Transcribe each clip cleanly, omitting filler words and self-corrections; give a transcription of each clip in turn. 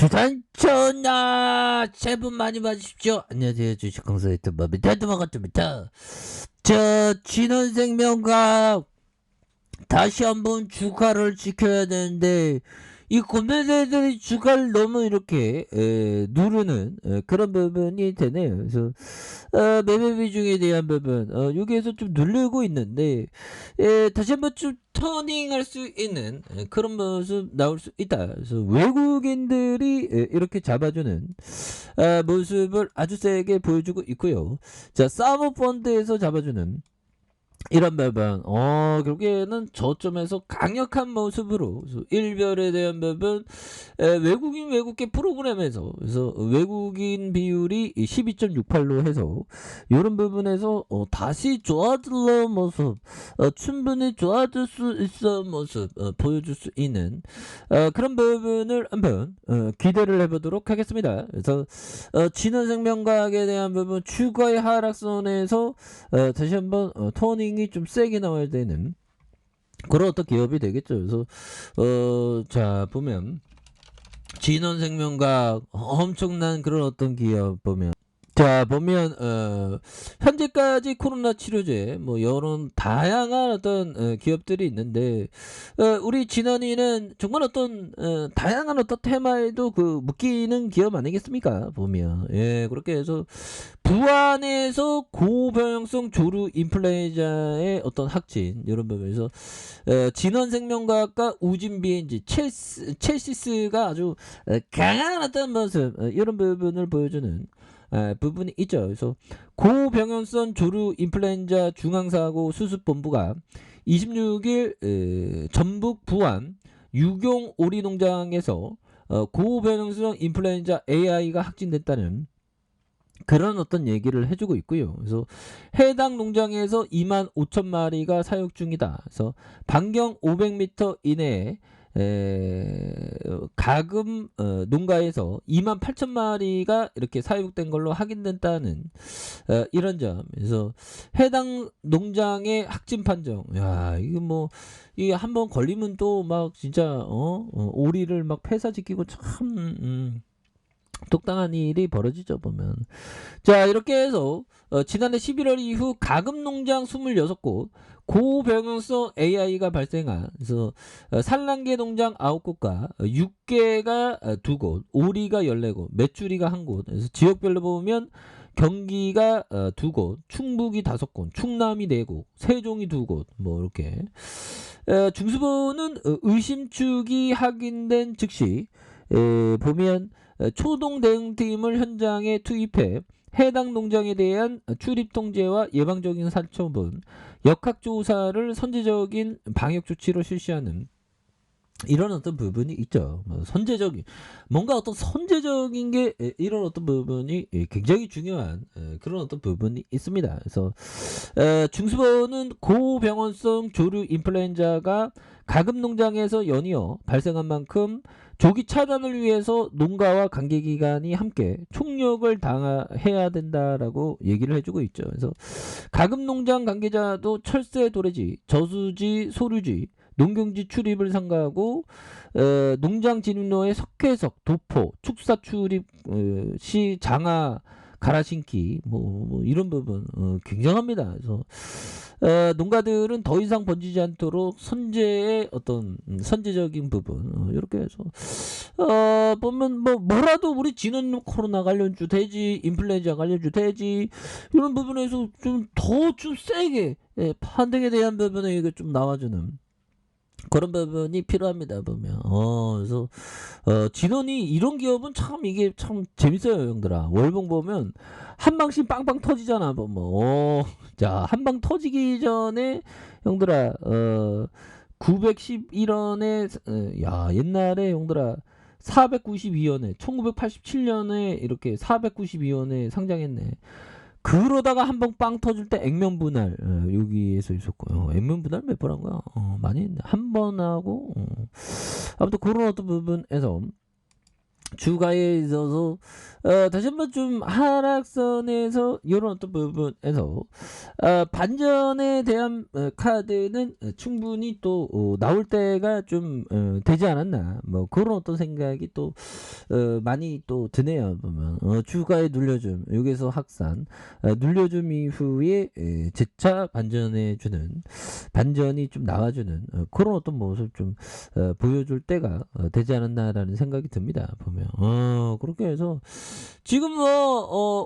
주산전화 새해 복 많이 받으십시오. 안녕하세요. 주식공사 유튜버입니다. 반갑습니다. 진원생명과 다시 한번 주가를 지켜야 되는데 이 고매대들이 주가를 너무 이렇게 누르는 그런 부분이 되네요. 그래서 매매 비중에 대한 부분 여기에서 좀 누르고 있는데 다시 한번 좀 터닝할 수 있는 그런 모습 나올 수 있다. 그래서 외국인들이 이렇게 잡아주는 모습을 아주 세게 보여주고 있고요. 자, 사모펀드에서 잡아주는 이런 부분, 결국에는 저점에서 강력한 모습으로, 그래서 일별에 대한 부분, 외국인 외국계 프로그램에서, 그래서 외국인 비율이 12.68로 해서, 이런 부분에서, 다시 좋아질 모습, 충분히 좋아질 수 있어 모습, 보여줄 수 있는, 그런 부분을 한번, 기대를 해보도록 하겠습니다. 그래서, 진원생명과학에 대한 부분, 추가의 하락선에서, 다시 한번, 토닝이 좀 세게 나와야 되는 그런 어떤 기업이 되겠죠. 그래서 자 보면 진원생명과 엄청난 그런 어떤 기업 보면 자 보면 현재까지 코로나 치료제 뭐 이런 다양한 어떤 기업들이 있는데 우리 진원이는 정말 어떤 다양한 어떤 테마에도 그 묶이는 기업 아니겠습니까 보면 예 그렇게 해서 부안에서 고병영성 조류 인플루엔자의 어떤 확진 이런 부분에서 진원생명과학과 우진비엔지 첼시스가 아주 강한 어떤 모습 이런 부분을 보여주는 부분이 있죠. 그래서 고병영성 조류 인플루엔자 중앙사고 수습본부가 26일 전북 부안 유경 오리농장에서 고병영성 인플루엔자 AI가 확진됐다는 그런 어떤 얘기를 해주고 있고요. 그래서 해당 농장에서 25,000마리가 사육 중이다. 그래서 반경 500m 이내에 가금 농가에서 28,000마리가 이렇게 사육된 걸로 확인됐다는 이런 점. 그래서 해당 농장의 확진 판정. 야, 이거 뭐 이게 한번 걸리면 또 막 진짜 오리를 막 폐사시키고 참 독당한 일이 벌어지죠 보면. 자 이렇게 해서 지난해 11월 이후 가금농장 26곳 고병영성 AI가 발생한 그래서 산란계 농장 9곳과 6개가 2곳 오리가 14곳 메추리가 1곳 그래서 지역별로 보면 경기가 2곳 충북이 5곳 충남이 4곳 세종이 2곳 뭐 이렇게 중수본은 의심축이 확인된 즉시 보면 초동 대응팀을 현장에 투입해 해당 농장에 대한 출입 통제와 예방적인 살처분, 역학조사를 선제적인 방역 조치로 실시하는 이런 어떤 부분이 있죠. 선제적인 뭔가 어떤 선제적인 게 이런 어떤 부분이 굉장히 중요한 그런 어떤 부분이 있습니다. 그래서 중수본은 고병원성 조류 인플루엔자가 가금 농장에서 연이어 발생한 만큼 조기 차단을 위해서 농가와 관계기관이 함께 총력을 다해야 된다라고 얘기를 해주고 있죠. 그래서 가금 농장 관계자도 철새 도래지, 저수지, 소류지 농경지 출입을 삼가하고 농장 진입로의 석회석, 도포, 축사 출입 시 장화 갈아 신기 뭐 이런 부분 굉장합니다. 그래서 농가들은 더 이상 번지지 않도록 선제의 어떤 선제적인 부분 이렇게 해서 보면 뭐 뭐라도 우리 진원 코로나 관련주 되지 인플루엔자 관련주 되지 이런 부분에서 좀 더 좀 세게 판등에 대한 부분에 이게 좀 나와주는 그런 부분이 필요합니다 보면 그래서 진원이 이런 기업은 참 이게 참 재밌어요 형들아 월봉 보면 한 방씩 빵빵 터지잖아 보면 자 한 방 터지기 전에 형들아 911원에 야 옛날에 형들아 492원에 1987년에 이렇게 492원에 상장했네. 그러다가 한 번 빵 터질 때 액면 분할 여기에서 있었고요. 액면 분할 몇 번 한 거야? 많이 했네. 한 번 하고 아무튼 그런 어떤 부분에서 주가에 있어서 다시 한번 좀 하락선에서 요런 어떤 부분에서 반전에 대한 카드는 충분히 또 나올 때가 좀 되지 않았나 뭐 그런 어떤 생각이 또 많이 또 드네요. 보면 주가에 눌려줌 여기서 확산 눌려줌 이후에 재차 반전해 주는 반전이 좀 나와주는 그런 어떤 모습 좀 보여줄 때가 되지 않았나라는 생각이 듭니다. 보면 그렇게 해서 지금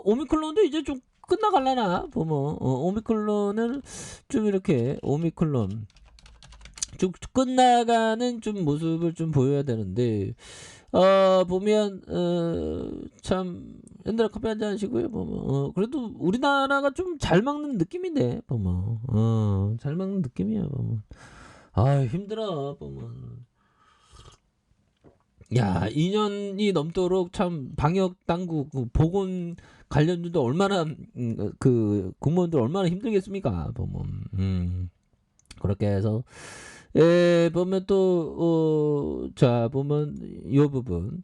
오미클론도 이제 좀 끝나갈라나 보면 오미클론을 좀 이렇게 오미클론 좀 끝나가는 좀 모습을 좀 보여야 되는데 보면 참 옛날에 커피 한잔 하시고요. 보면 그래도 우리나라가 좀 잘 막는 느낌인데 보면 잘 막는 느낌이야 보면 힘들어 보면 야 2년이 넘도록 참 방역 당국 보건 관련주도 얼마나 그 공무원들 얼마나 힘들겠습니까 보면 그렇게 해서 보면 또 자 보면 요 부분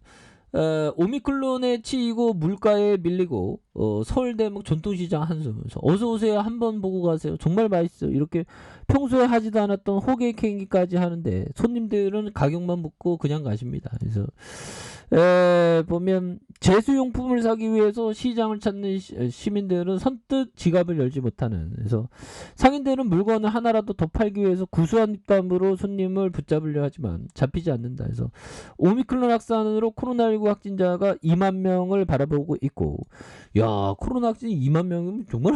오미클론에 치이고 물가에 밀리고 서울대목 전통시장 한숨 어서 오세요 한번 보고 가세요 정말 맛있어요 이렇게 평소에 하지도 않았던 호객행위까지 하는데 손님들은 가격만 묻고 그냥 가십니다. 그래서 보면 제수용품을 사기 위해서 시장을 찾는 시민들은 선뜻 지갑을 열지 못하는 그래서 상인들은 물건을 하나라도 더 팔기 위해서 구수한 입담으로 손님을 붙잡으려 하지만 잡히지 않는다. 그래서 오미클론 확산으로 코로나19 확진자가 2만 명을 바라보고 있고 야 코로나 확진이 2만 명이면 정말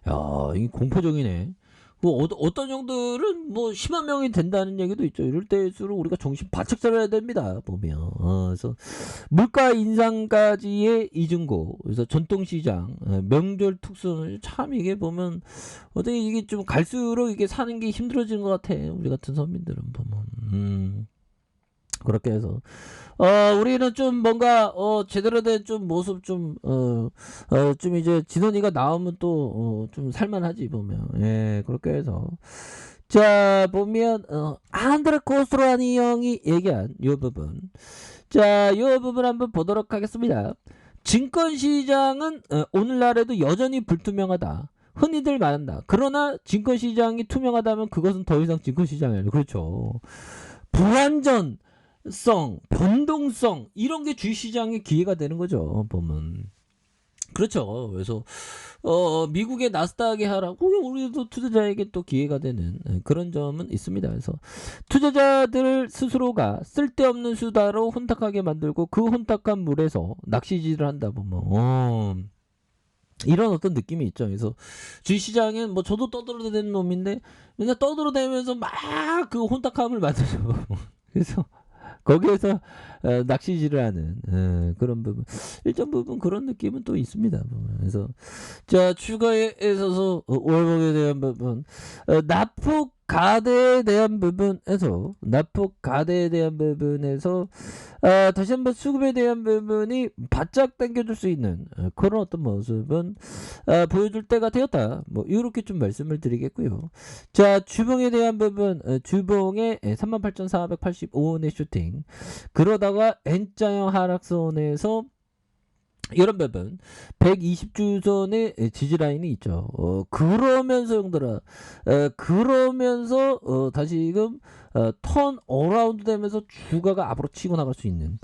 야 이게 공포적이네. 뭐 어떤 형들은 뭐 10만 명이 된다는 얘기도 있죠. 이럴 때일수록 우리가 정신 바짝 차려야 됩니다. 보면 그래서 물가 인상까지의 이중고 그래서 전통시장 명절 특수 참 이게 보면 어떻게 이게 좀 갈수록 이게 사는 게 힘들어지는 것 같아. 우리 같은 서민들은 보면 그렇게 해서 우리는 좀 뭔가 제대로 된 좀 모습 좀 좀 이제 진원이가 나오면 또 좀 살만하지 보면 그렇게 해서 자 보면 안드레 코스트라니 형이 얘기한 요 부분 요 부분 한번 보도록 하겠습니다. 증권시장은 오늘날에도 여전히 불투명하다. 흔히들 말한다. 그러나 증권시장이 투명하다면 그것은 더 이상 증권시장이 아니에요. 그렇죠. 불안전 변동성 이런 게 주식시장의 기회가 되는 거죠. 보면 그렇죠. 그래서 미국의 나스닥에 하라고 우리도 투자자에게 또 기회가 되는 그런 점은 있습니다. 그래서 투자자들 스스로가 쓸데없는 수다로 혼탁하게 만들고 그 혼탁한 물에서 낚시질을 한다 보면 이런 어떤 느낌이 있죠. 그래서 주식시장엔 뭐 저도 떠들어대는 놈인데 맨날 떠들어대면서 막 그 혼탁함을 만들죠. 그래서 거기에서 낚시질을 하는 그런 부분 일정 부분 그런 느낌은 또 있습니다. 그래서 자 추가에 있어서 월봉에 대한 부분 납폭 가대에 대한 부분에서 다시 한번 수급에 대한 부분이 바짝 당겨줄 수 있는 그런 어떤 모습은 보여줄 때가 되었다. 뭐 이렇게 좀 말씀을 드리겠고요. 자 주봉에 대한 부분 주봉에 38,485원의 슈팅 그러다가 N자형 하락선에서 이런 부분 120주선의 지지라인이 있죠. 그러면서 형들아 그러면서 다시금 턴 어라운드 되면서 주가가 앞으로 치고 나갈 수 있는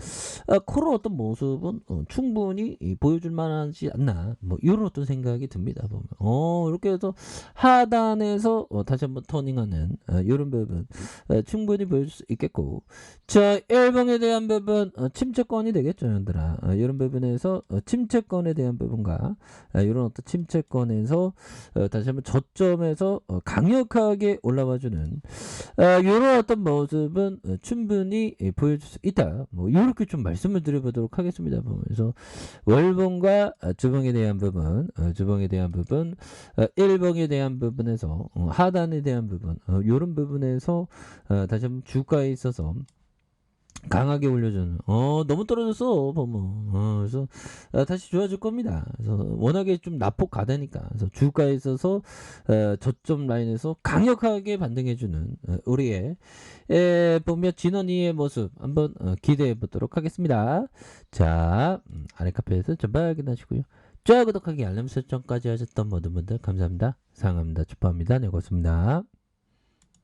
그런 어떤 모습은 충분히 보여줄 만하지 않나 뭐 이런 어떤 생각이 듭니다. 보면 이렇게 해서 하단에서 다시 한번 터닝하는 이런 부분 충분히 보여줄 수 있겠고 자 1번에 대한 부분 침체권이 되겠죠. 형들아 이런 부분에서 침체권에 대한 부분과 이런 어떤 침체권에서 다시 한번 저점에서 강력하게 올라와주는 이런 어떤 모습은 충분히 보여줄 수 있다. 뭐 이렇게 좀 말씀을 드려보도록 하겠습니다. 그래서 월봉과 주봉에 대한 부분, 1봉에 대한 부분에서 하단에 대한 부분, 이런 부분에서 다시 한번 주가에 있어서 강하게 올려주는. 너무 떨어졌어, 보면. 그래서 다시 좋아질 겁니다. 그래서 워낙에 좀 낙폭 가다니까. 그래서 주가에 있어서 저점 라인에서 강력하게 반등해주는 우리의 보면 진원이의 모습 한번 기대해 보도록 하겠습니다. 자, 아래 카페에서 전방 확인하시고요. 좋아요, 구독하기, 알람 설정까지 하셨던 모든 분들 감사합니다. 사랑합니다. 축하합니다. 네, 고맙습니다.